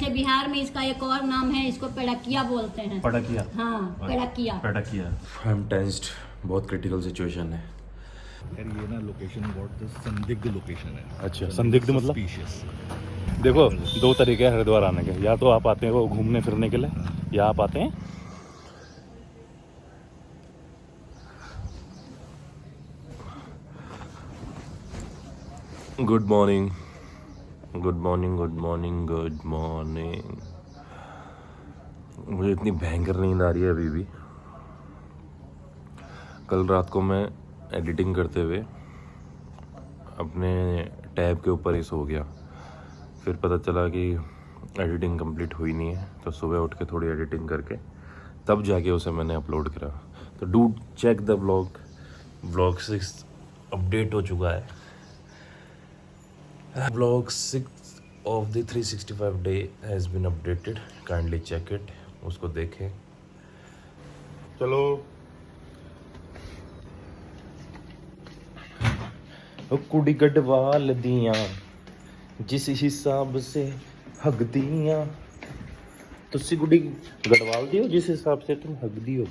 हमारे बिहार में इसका एक और नाम है, इसको पेड़किया बोलते हैं। पड़किया? हाँ, पेड़किया। पड़किया। आई एम टेंस्ड, बहुत क्रिटिकल सिचुएशन है यार। ये ना लोकेशन बहुत संदिग्ध लोकेशन है। अच्छा, संदिग्ध मतलब? Suspicious। देखो, दो तरीके हैं हरिद्वार आने के। या तो आप आते हैं वो घूमने फिरने के लिए, या आप आते हैं good morning, good morning, good morning, good morning. मुझे इतनी भयंकर नींद आ रही है अभी भी। कल रात को मैं एडिटिंग करते हुए अपने टैब के ऊपर ही सो गया। फिर पता चला कि एडिटिंग कंप्लीट हुई नहीं है, तो सुबह उठ के थोड़ी एडिटिंग करके तब जाके उसे मैंने अपलोड करा। तो do check the vlog 6 update हो चुका है। Vlog 6 of the 365 day has been updated, kindly check it. उसको देखें। चलो कुड़ी गढ़वाल दियां जिस हिसाब से हगदियां, तुसी गुड़ी गढ़वाल दी हो जिस हिसाब से तुम हगदी हो।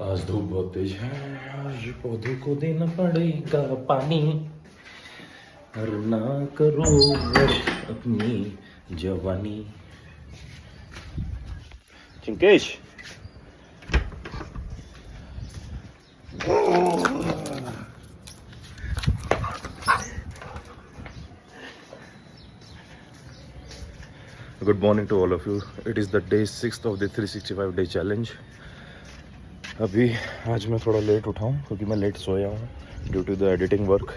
आज धूप बहुत तेज है, आज पौधे को देना पड़ेगा पानी, और ना करो अपनी जवानी। Chinkesh, good morning to all of you. It is the day 6th of the 365 day challenge. अभी आज मैं थोड़ा लेट उठा हूँ क्योंकि मैं लेट सोया हूँ due to the editing work.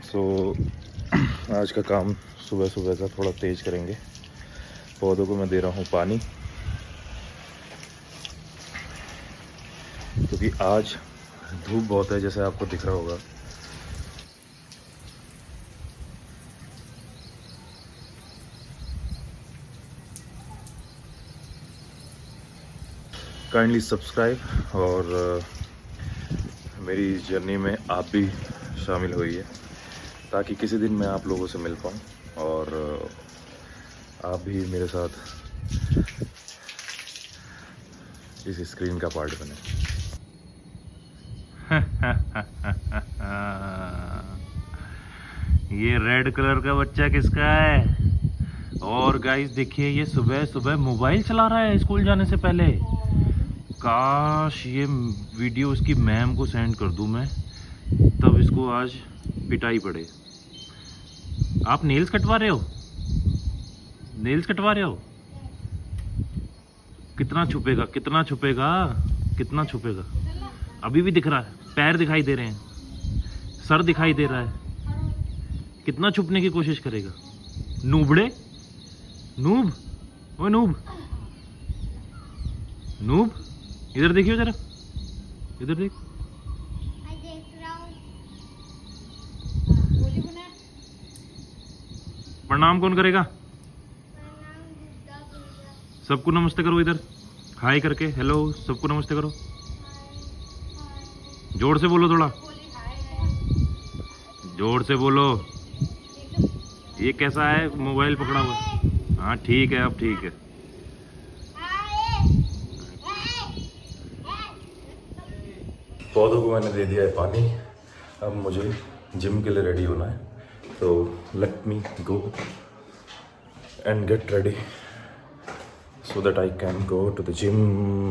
So आज का काम सुबह सुबह का थोड़ा तेज करेंगे। पौधों को मैं दे रहा हूँ पानी क्योंकि आज धूप बहुत है, जैसे आपको दिख रहा होगा। काइंडली सब्सक्राइब और मेरी इस जर्नी में आप भी शामिल होइए ताकि किसी दिन मैं आप लोगों से मिल पाऊँ और आप भी मेरे साथ इस स्क्रीन का पार्ट बने। ये रेड कलर का बच्चा किसका है? और गाइस देखिए, ये सुबह सुबह मोबाइल चला रहा है स्कूल जाने से पहले। काश ये वीडियो उसकी मैम को सेंड कर दूं मैं, तब इसको आज पिटाई पड़े। आप नेल्स कटवा रहे हो? नेल्स कटवा रहे हो? कितना छुपेगा, कितना छुपेगा, कितना छुपेगा? अभी भी दिख रहा है, पैर दिखाई दे रहे हैं, सर दिखाई दे रहा है। कितना छुपने की कोशिश करेगा? नूबड़े, नूब, ओ नूब, नूब, इधर देखियो जरा, इधर देख। प्रणाम कौन करेगा? सबको नमस्ते करो, इधर हाय करके, हेलो सबको नमस्ते करो। जोर से बोलो, थोड़ा जोर से बोलो। ये कैसा है मोबाइल पकड़ा हुआ? हाँ ठीक है, अब ठीक है। पौधों को मैंने दे दिया है पानी। अब मुझे जिम के लिए रेडी होना है, तो let me go and get ready so that I can go to the gym,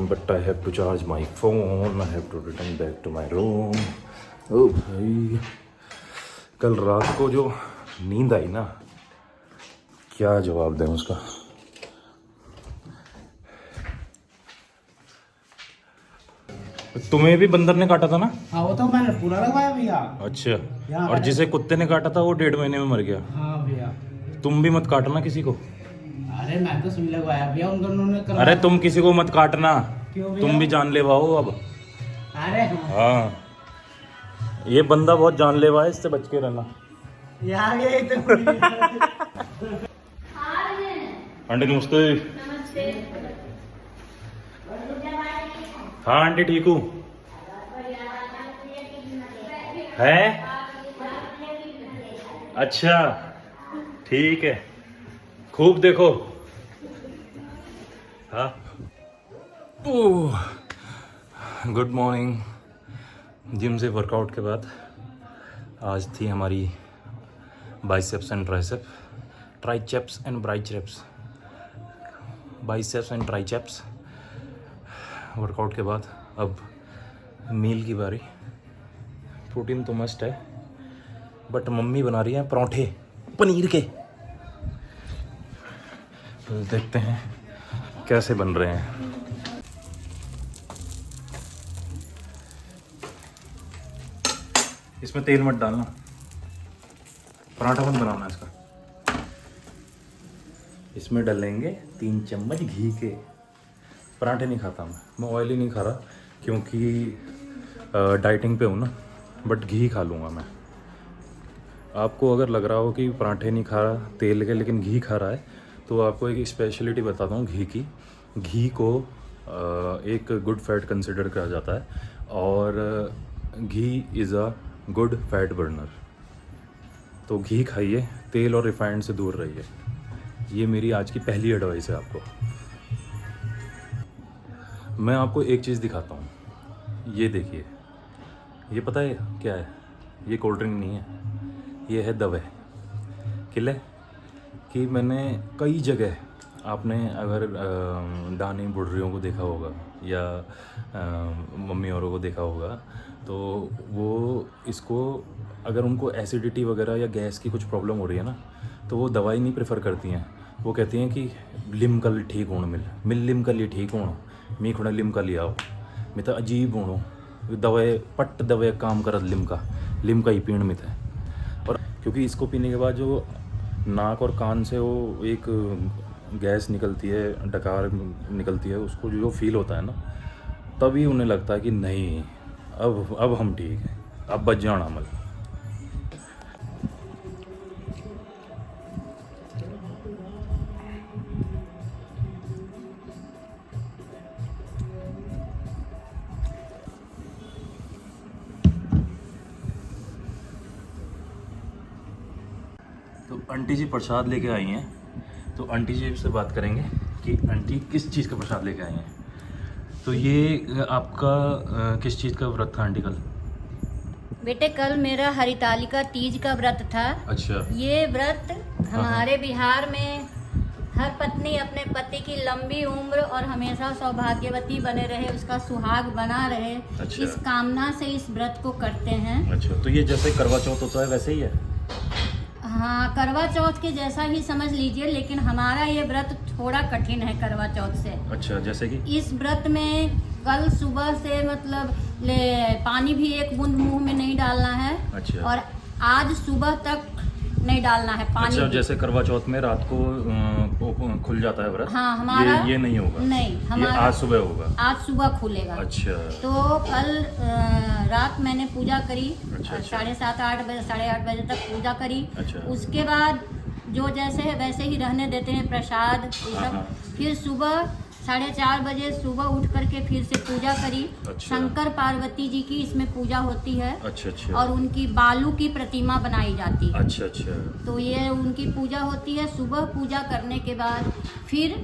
but I have to charge my phone. I have to return back to my room. Oh भाई, कल रात को जो नींद आई ना, क्या जवाब दें उसका। तुम्हें भी बंदर ने काटा था ना? हाँ, वो तो मैंने पूरा लगवाया भैया। अच्छा, और जिसे कुत्ते ने काटा था वो 1.5 महीने में मर गया। हाँ भैया। तुम भी मत काटना किसी को। अरे मैं तो सुई लगवाया भैया, उन दोनों ने करवाया। अरे तुम किसी को मत काटना। क्यों भैया? तुम भी जानलेवा हो अब। अरे हाँ, ये बंदा बहुत जानलेवा है, इससे बच के रहना। यार ये तो आंटी नमस्ते। हाँ आंटी ठीक हूँ। है? अच्छा ठीक है, खूब देखो। हाँ, ओह, गुड मॉर्निंग। जिम से वर्कआउट के बाद आज थी हमारी biceps and tricep, triceps and biceps, biceps and triceps. Workout के बाद अब मील की बारी। प्रोटीन तो मस्ट है, बट मम्मी बना रही है पराठे पनीर के। तो देखते हैं कैसे बन रहे हैं। इसमें तेल मत डालना, पराठा मत बनाना इसका। इसमें डालेंगे 3 चम्मच घी के। पराठे नहीं खाता मैं ऑयली नहीं खा रहा क्योंकि डाइटिंग पे हूँ ना, बट घी खा लूँगा मैं। आपको अगर लग रहा हो कि पराठे नहीं खा रहा तेल के लेकिन घी खा रहा है, तो आपको एक स्पेशलिटी बताता हूँ घी की। घी को एक गुड फैट कंसिडर किया जाता है और ghee is a good fat burner. तो घी खाइए, तेल और रिफाइंड से दूर रहिए। ये मेरी आज की पहली एडवाइस है आपको। मैं आपको एक चीज़ दिखाता हूँ, ये देखिए। ये पता है क्या है? ये कोल्ड ड्रिंक नहीं है, ये है दवा। किले कि मैंने कई जगह, आपने अगर दानी बुढ़ियों को देखा होगा या मम्मी औरों को देखा होगा, तो वो इसको अगर उनको एसिडिटी वगैरह या गैस की कुछ प्रॉब्लम हो रही है ना, तो वो दवाई नहीं प्रेफर करती हैं। वो कहती हैं कि लिमकल ठीक होना, मिल लिमकल ही ठीक होना, मी खुड़ा लिमका ले आओ। मैं तो अजीब होनो दवाई पट्ट दवाई काम करत लिमका ही पीण में था। और क्योंकि इसको पीने के बाद जो नाक और कान से वो एक गैस निकलती है, डकार निकलती है, उसको जो फील होता है ना, तभी उन्हें लगता है कि नहीं अब हम ठीक हैं, अब बच जाना अमल। तो आंटी जी प्रसाद लेके आई हैं, तो आंटी जी से बात करेंगे कि आंटी किस चीज़ का प्रसाद लेके आई हैं। तो ये आपका किस चीज़ का व्रत था आंटी कल? बेटे कल मेरा हरितालिका तीज का व्रत था। अच्छा। ये व्रत हमारे बिहार में हर पत्नी अपने पति की लंबी उम्र और हमेशा सौभाग्यवती बने रहे, उसका सुहाग बना रहे, अच्छा। इस कामना से इस व्रत को करते हैं। अच्छा, तो ये जैसे करवा चौथ होता है वैसे ही है? हाँ, करवा चौथ के जैसा ही समझ लीजिए, लेकिन हमारा ये व्रत थोड़ा कठिन है करवा चौथ से। अच्छा, जैसे कि इस व्रत में कल सुबह से मतलब पानी भी एक बूंद मुंह में नहीं डालना है। अच्छा। और आज सुबह तक नहीं डालना है पानी। अच्छा, जैसे करवा चौथ में रात को खुल जाता है व्रत। हाँ, हमारा ये नहीं होगा। नहीं, ये हमारा आज सुबह होगा। आज सुबह खुलेगा। अच्छा। तो कल रात मैंने पूजा करी। अच्छा। 7:30 8 बजे 8:30 बजे तक पूजा करी। अच्छा। उसके बाद जो जैसे है वैसे ही रहने देते हैं प्रसाद ये हाँ, सब। हाँ। फिर सुबह 4:30 बजे सुबह उठ करके फिर से पूजा करी। अच्छा। शंकर पार्वती जी की इसमें पूजा होती है। अच्छा। अच्छा। और उनकी बालू की प्रतिमा बनाई जाती है। अच्छा। अच्छा। तो ये उनकी पूजा होती है। सुबह पूजा करने के बाद फिर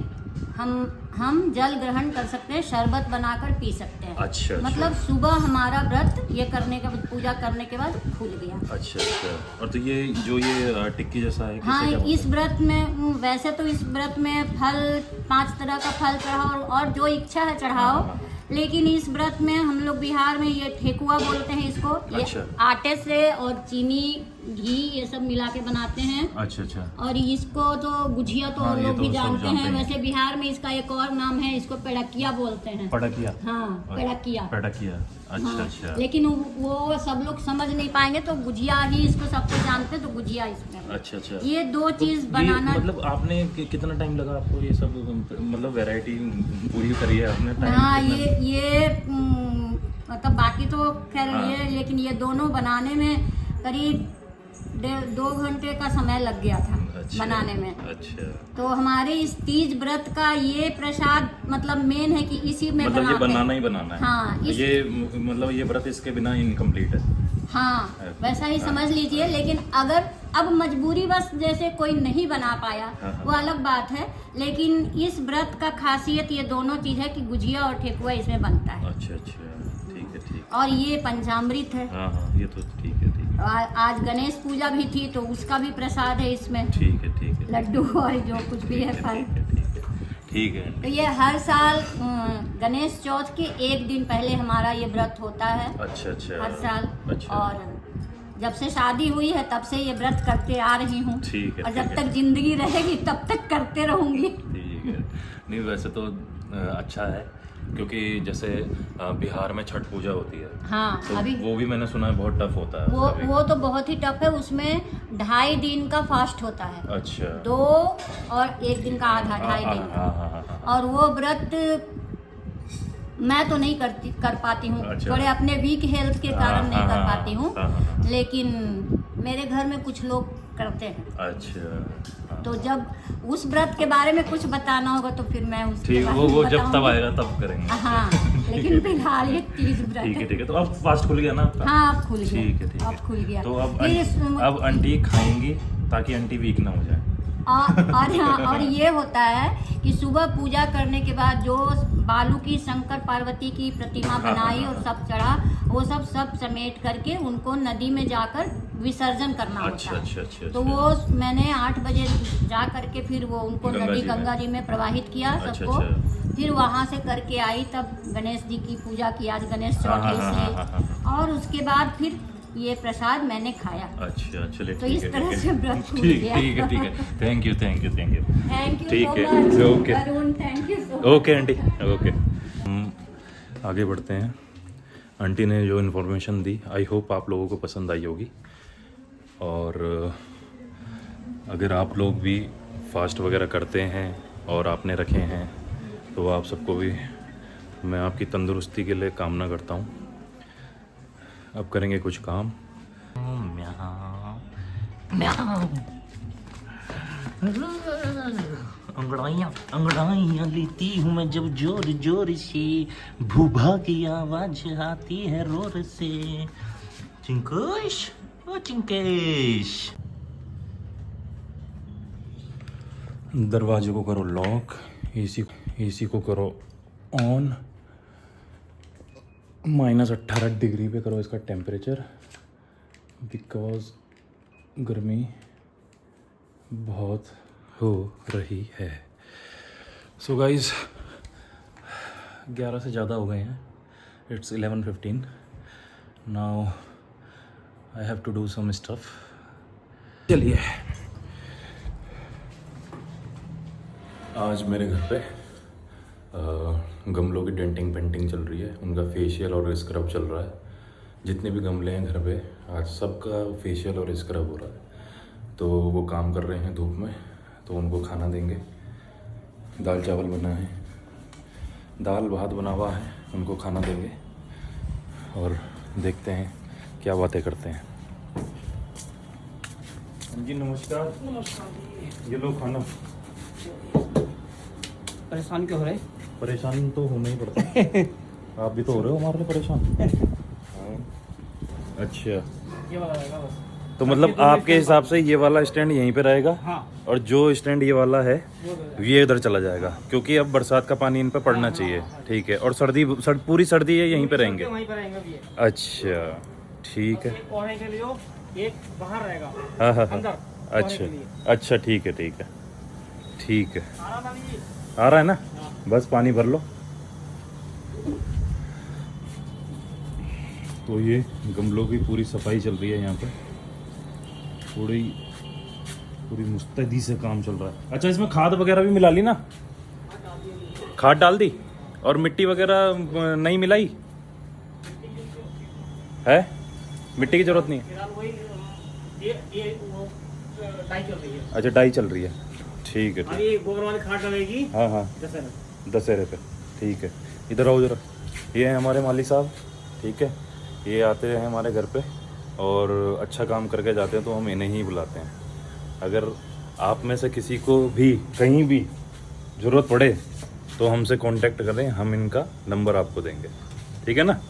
हम जल ग्रहण कर सकते हैं, शरबत बनाकर पी सकते हैं। अच्छा। मतलब सुबह हमारा व्रत ये करने के बाद, पूजा करने के बाद खुल गया। अच्छा। अच्छा। और तो ये जो ये टिक्की जैसा है, हाँ, क्या इस व्रत में वैसे तो इस व्रत में फल 5 तरह का फल चढ़ाओ और जो इच्छा है चढ़ाओ। हाँ। लेकिन इस व्रत में हम लोग बिहार में ये ठेकुआ बोलते हैं इसको। अच्छा। ये आटे से और चीनी घी ये सब मिला के बनाते हैं। अच्छा। अच्छा। और इसको तो गुजिया तो हाँ, ये लोग तो भी सब जानते जानते हैं। हैं। वैसे बिहार में इसका एक और नाम है, इसको पेड़किया बोलते हैं। पड़किया। हाँ, पेड़किया। पड़किया। अच्छा। हाँ, अच्छा। लेकिन वो सब लोग समझ नहीं पाएंगे, तो गुजिया ही इसको सबको जानते हैं, तो गुजिया इसमें। अच्छा। अच्छा। ये 2 चीज तो बनाना। मतलब आपने कितना टाइम लगा आपको ये सब मतलब वैरायटी पूरी करी है आपने? टाइम हाँ, कितना? ये मतलब बाकी तो खैर हाँ। ये, लेकिन ये दोनों बनाने में करीब 2 घंटे का समय लग गया था। अच्छा। बनाने में। अच्छा। तो हमारे इस तीज व्रत का ये प्रसाद मतलब मेन है कि इसी में मतलब ये बनाते हैं। बनाना ही बनाना है। हाँ, ये मतलब ये व्रत इसके बिना इनकम्प्लीट है। हाँ वैसा ही समझ लीजिए। लेकिन अगर अब मजबूरी बस जैसे कोई नहीं बना पाया वो अलग बात है, लेकिन इस व्रत का खासियत ये दोनों चीज है कि गुजिया और ठेकुआ इसमें बनता है। अच्छा ठीक है ठीक। और ये पंचामृत है। हाँ ये तो ठीक है आज गणेश पूजा भी थी तो उसका भी प्रसाद है इसमें। ठीक है लड्डू और जो कुछ भी है फल। ठीक है। तो ये हर साल गणेश चौथ के एक दिन पहले हमारा ये व्रत होता है। अच्छा हर साल। अच्छा। और जब से शादी हुई है तब से ये व्रत करते आ रही हूँ। ठीक है। और जब तक जिंदगी रहेगी तब तक करते रहूंगी। ठीक है। नहीं वैसे तो अच्छा है, क्योंकि जैसे बिहार में छठ पूजा होती है। हाँ तो अभी वो भी मैंने सुना है बहुत टफ होता है। वो तो बहुत ही टफ है। उसमें 2.5 दिन का फास्ट होता है। अच्छा। 2 और 1 दिन का आधा 2.5 दिन का। हाँ। और वो व्रत मैं तो नहीं कर पाती हूँ। अच्छा। थोड़े अपने वीक हेल्थ के कारण नहीं कर पाती हूँ। हाँ। लेकिन मेरे घर में कुछ लोग करते हैं। अच्छा। तो जब उस व्रत के बारे में कुछ बताना होगा तो फिर मैं उसके ठीक, बारे वो में जब तब बताऊंगी। आएगा तब करेंगे। हाँ लेकिन फिलहाल ये तीज व्रत है। ठीक है। तो अब फास्ट खुल गया ना आपका? हाँ अब खुल गया। ठीक है। अब खुल गया। तो फिर अब आंटी खाएंगी ताकि आंटी वीक ना हो जाए। और ये होता है कि सुबह पूजा करने के बाद जो बालू की शंकर पार्वती की प्रतिमा बनाई और सब चढ़ा, वो सब समेट करके उनको नदी में जाकर विसर्जन करना होता है। अच्छा। तो वो मैंने 8 बजे जा करके फिर वो उनको गंगा जी में प्रवाहित किया सबको। फिर वहाँ से करके आई, तब गणेश जी की पूजा की। आज गणेश चौथ है इसलिए। और उसके बाद फिर ये प्रसाद मैंने खाया। अच्छा चलिए। तो इस तरह से व्रत खुल ठीक गया। है। Thank you. थैंक यू ठीक सो है। Much okay. Arun, thank you so much. Okay aunty okay. हम आगे बढ़ते हैं। आंटी ने जो इन्फॉर्मेशन दी आई होप आप लोगों को पसंद आई होगी। और अगर आप लोग भी फास्ट वगैरह करते हैं और आपने रखे हैं तो आप सबको भी मैं आपकी तंदुरुस्ती के लिए कामना करता हूँ। अब करेंगे कुछ काम। अंगड़ाइयाँ लेती हूँ मैं जब जोर जोर से, भूभा की आवाज आती है रोर से। चिंकुश ओ चिंकेश। दरवाजे को करो लॉक, एसी को करो ऑन, -18 डिग्री पे करो इसका टेम्परेचर, बिकॉज गर्मी बहुत हो रही है। सो गाइस 11 से ज़्यादा हो गए हैं। It's 11:15 now. I have to do some stuff. चलिए आज मेरे घर पे गमलों की डेंटिंग पेंटिंग चल रही है, उनका फेशियल और स्क्रब चल रहा है। जितने भी गमले हैं घर पे आज सबका फेशियल और स्क्रब हो रहा है। तो वो काम कर रहे हैं धूप में, तो उनको खाना देंगे। दाल चावल बना है, दाल भात बना हुआ है, उनको खाना देंगे और देखते हैं क्या बातें करते हैं। जी नमस्कार। ये लो खाना। परेशान क्यों हो रहे? परेशान तो होना ही पड़ता है। आप भी तो हो रहे हो हमारे लिए परेशान। अच्छा ये वाला रहेगा बस। तो मतलब आपके हिसाब से ये वाला स्टैंड यहीं पे रहेगा। हाँ। और जो स्टैंड ये वाला है ये इधर चला जाएगा, क्योंकि अब बरसात का पानी इन पे पड़ना चाहिए। ठीक है। और पूरी सर्दी है यहीं पे रहेंगे। वहीं पर रहेंगे भी ये। अच्छा ठीक है। एक ओढ़ने के लिए एक बाहर रहेगा। हाँ अंदर अच्छा ठीक है आ रहा था जी। आ रहा है ना। बस पानी भर लो। तो ये गमलों की पूरी सफाई चल रही है यहाँ पे, पूरी मुस्तैदी से काम चल रहा है। अच्छा इसमें खाद वगैरह भी मिला ली ना? खाद डाल दी और मिट्टी वगैरह नहीं मिलाई है? मिट्टी की जरूरत नहीं है। फिलहाल वही ये वो डाई चल रही है। अच्छा डाई चल रही है। ठीक है। अभी गोबर वाली खाद डलेगी। हाँ दशहरे पे। ठीक है। इधर आओ जरा। ये हैं हमारे माली साहब। ठीक है। ये आते हैं हमारे घर पे और अच्छा काम करके जाते हैं तो हम इन्हें ही बुलाते हैं। अगर आप में से किसी को भी कहीं भी ज़रूरत पड़े तो हमसे कांटेक्ट करें, हम इनका नंबर आपको देंगे। ठीक है ना?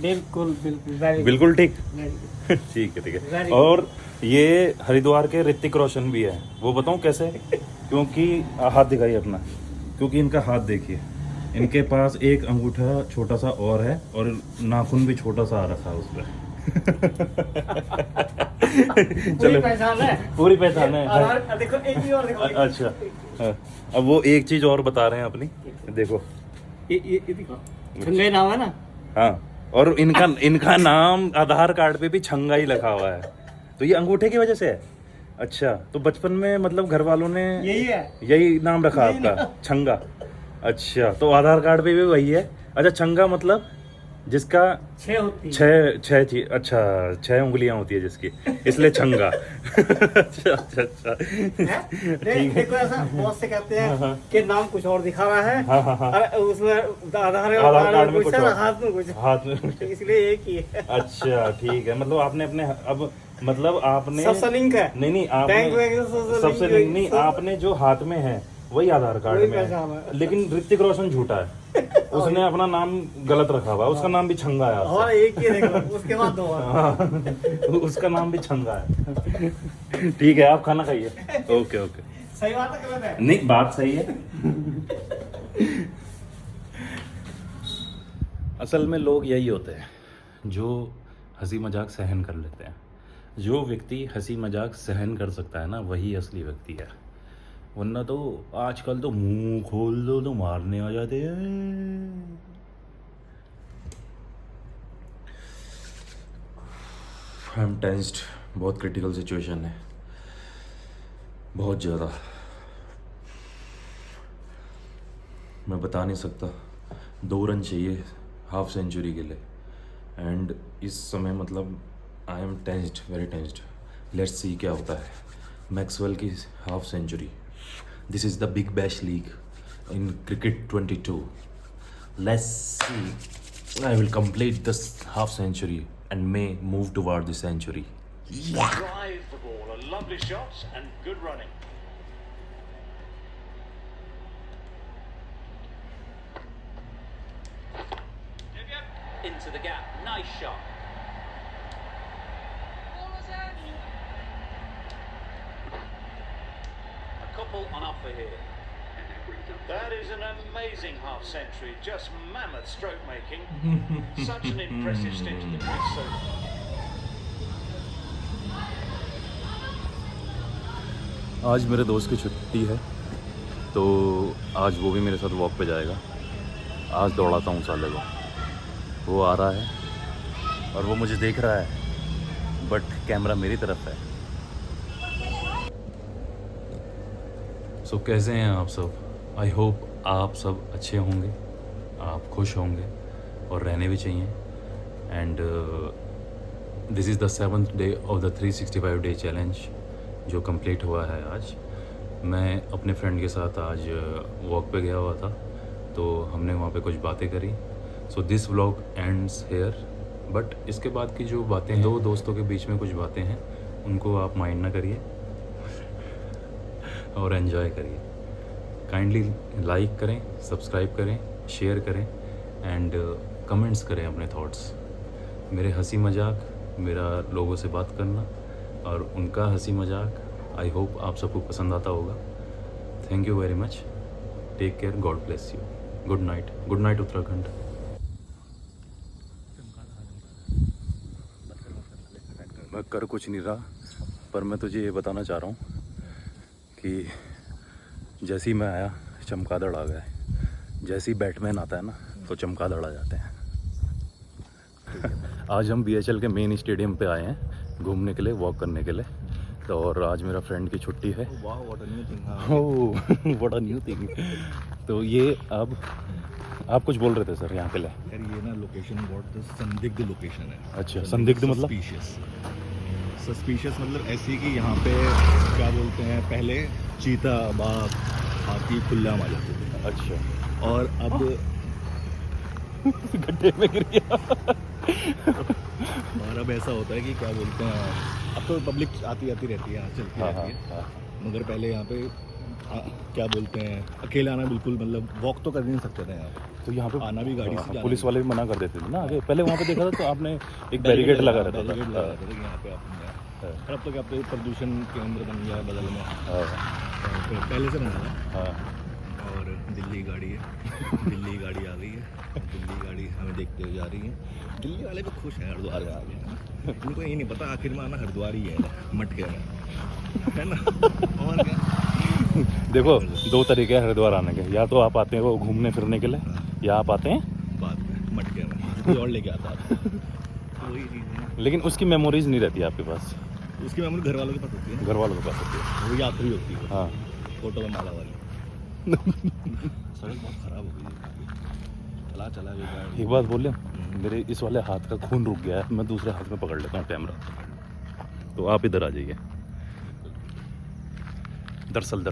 बिल्कुल बिल्कुल वेरी बिल्कुल ठीक गुड। ठीक है ठीक है। Very और ये हरिद्वार के ऋतिक रोशन भी है, वो बताऊं कैसे? क्योंकि हाथ दिखाइए अपना, क्योंकि इनका हाथ देखिए, इनके पास एक अंगूठा छोटा सा और है और नाखून भी छोटा सा आ रखा है उस पर। पूरी पहचान है। पूरी पहचान है। और देखो एक चीज और देखो। अच्छा हाँ। अब वो एक चीज और बता रहे हैं अपनी, देखो ये देखो छंगे नाम है ना। हाँ, और इनका नाम आधार कार्ड पे भी छंगा ही लिखा हुआ है, तो ये अंगूठे की वजह से है। अच्छा, तो बचपन में मतलब घर वालों ने यही है, यही नाम रखा आपका, छंगा। अच्छा, तो आधार कार्ड पे भी वही है। अच्छा, छंगा मतलब जिसका 6 होती है। छह अच्छा 6 उंगलियां होती है जिसकी, इसलिए छंगा। अच्छा अच्छा अच्छा ठीक है। देखो ऐसा बहुत से कहते हैं कि नाम कुछ और दिखा रहा है। हाँ, हाँ, हाँ। और उसमें आधार कार्ड में कुछ है, और। हाथ में कुछ, हाथ में इसलिए एक ही है। अच्छा ठीक है, मतलब आपने अपने अब मतलब आपने सबसे लिंक है। नहीं बैंक आपने वैंक से सबसे लिंक नहीं, आपने जो हाथ में है वही आधार कार्ड वही में पहचान है, है। लेकिन ऋतिक रोशन झूठा है। उसने अपना नाम गलत रखा हुआ है, उसका नाम भी छंगा है आपसे। और एक ही देख लो, उसके बाद 2 और। हाँ, उसका नाम भी छंगा है। ठीक है, आप खाना खाइए। ओके ओके, सही बात है गलत है? नहीं बात सही है। असल में लोग यही होते हैं जो हंसी मजाक सहन कर लेते हैं। जो व्यक्ति हंसी मजाक सहन कर सकता है ना, वही असली व्यक्ति है। वरना तो आजकल तो मुंह खोल दो तो मारने आ जाते हैं। आई एम टेंस्ड, बहुत क्रिटिकल सिचुएशन है, बहुत ज़्यादा। मैं बता नहीं सकता। 2 रन चाहिए हाफ सेंचुरी के लिए, एंड इस समय मतलब I am tensed, very tensed. Let's see क्या होता है। मैक्सवेल की half century, this is the Big Bash League in cricket 22। Let's see, I will complete this half century and may move toward the century. Drive the ball, a lovely shot and good running. Into the gap, nice shot. A couple on offer here. That is an amazing half century, just mammoth stroke making. Such an impressive stint to the pitch so far. आज मेरे दोस्त की छुट्टी है, तो आज वो भी मेरे साथ वॉक पे जाएगा। आज दौड़ाता हूँ साले को। वो आ रहा है और वो मुझे देख रहा है, बट कैमरा मेरी तरफ है। सो कैसे हैं आप सब? आई होप आप सब अच्छे होंगे, आप खुश होंगे और रहने भी चाहिए। And this is the 7th day of the 365 day challenge जो कंप्लीट हुआ है आज। मैं अपने फ्रेंड के साथ आज वॉक पे गया हुआ था, तो हमने वहाँ पे कुछ बातें करी। So this vlog ends here, but इसके बाद की जो बातें हैं, 2 दोस्तों के बीच में कुछ बातें हैं, उनको आप माइंड ना करिए और एंजॉय करिए। काइंडली लाइक करें, सब्सक्राइब करें, शेयर करें एंड कमेंट्स करें अपने थॉट्स। मेरे हंसी मजाक, मेरा लोगों से बात करना और उनका हंसी मजाक, आई होप आप सबको पसंद आता होगा। Thank you very much, take care, God bless you, good night Uttarakhand. मैं कर कुछ नहीं रहा, पर मैं तुझे ये बताना चाह रहा हूँ कि जैसे ही मैं आया चमगादड़ आ गए। जैसे ही बैटमैन आता है ना, तो चमगादड़ आ जाते हैं। आज हम BHL के मेन स्टेडियम पे आए हैं घूमने के लिए, वॉक करने के लिए। तो और आज मेरा फ्रेंड की छुट्टी है। वाह, what a new thing. Oh what a new thing. तो ये अब आप कुछ बोल रहे थे सर यहाँ के लिए? यार ये ना लोकेशन बहुत संदिग्ध लोकेशन है। अच्छा, संदिग्ध मतलब? सस्पिशियस मतलब ऐसी कि यहाँ पे क्या बोलते हैं, पहले चीता, बाघ, हाथी खुला आ जाते थे। अच्छा, और अब गड्ढे में गिर गया। और अब ऐसा होता है कि क्या बोलते हैं, अब तो पब्लिक आती रहती है, यहाँ चलती रहती है। मगर पहले यहाँ पे क्या बोलते हैं, अकेले आना बिल्कुल, मतलब वॉक तो कर नहीं सकते थे यहाँ पे। तो यहाँ पे आना भी गाड़ी से जाना पुलिस भी। वाले भी मना कर देते थे ना आगे। पहले वहाँ पे देखा था तो आपने एक बैरिकेड लगा रहता बैरिकेड लगा था। रहता था कि यहाँ पे आप नहीं आए। और अब तो क्या, अब तो प्रदूषण केंद्र बन गया है बगल में, हाँ तो पहले से बना था। हाँ और दिल्ली गाड़ी है, दिल्ली गाड़ी आ गई है, दिल्ली गाड़ी हमें देखते हुए जा रही है। दिल्ली वाले भी खुश हैं हरिद्वार में आ गए, उनको ये नहीं पता आखिर में आना हरिद्वार ही है, मटके में, है ना। और क्या, देखो दो तरीके हैं हरिद्वार आने के, या तो आप आते हैं वो घूमने फिरने के लिए, या आप आते हैं बाद में मटके में कोई और लेके आता है। तो वही चीज़ है, लेकिन उसकी मेमोरीज नहीं रहती आपके पास, उसकी मेमोरी घर वालों के पास होती है, घर वालों के पास होती है। वो यात्री होती है, हाँ फोटो में माला वाली। सड़क बहुत ख़राब हो गई है, चला चला के गाड़ी। एक बात बोले, मेरे इस वाले हाथ का खून रुक गया है, मैं दूसरे हाथ में पकड़ लेता हूँ कैमरा, तो आप इधर आ जाइए। दरअसल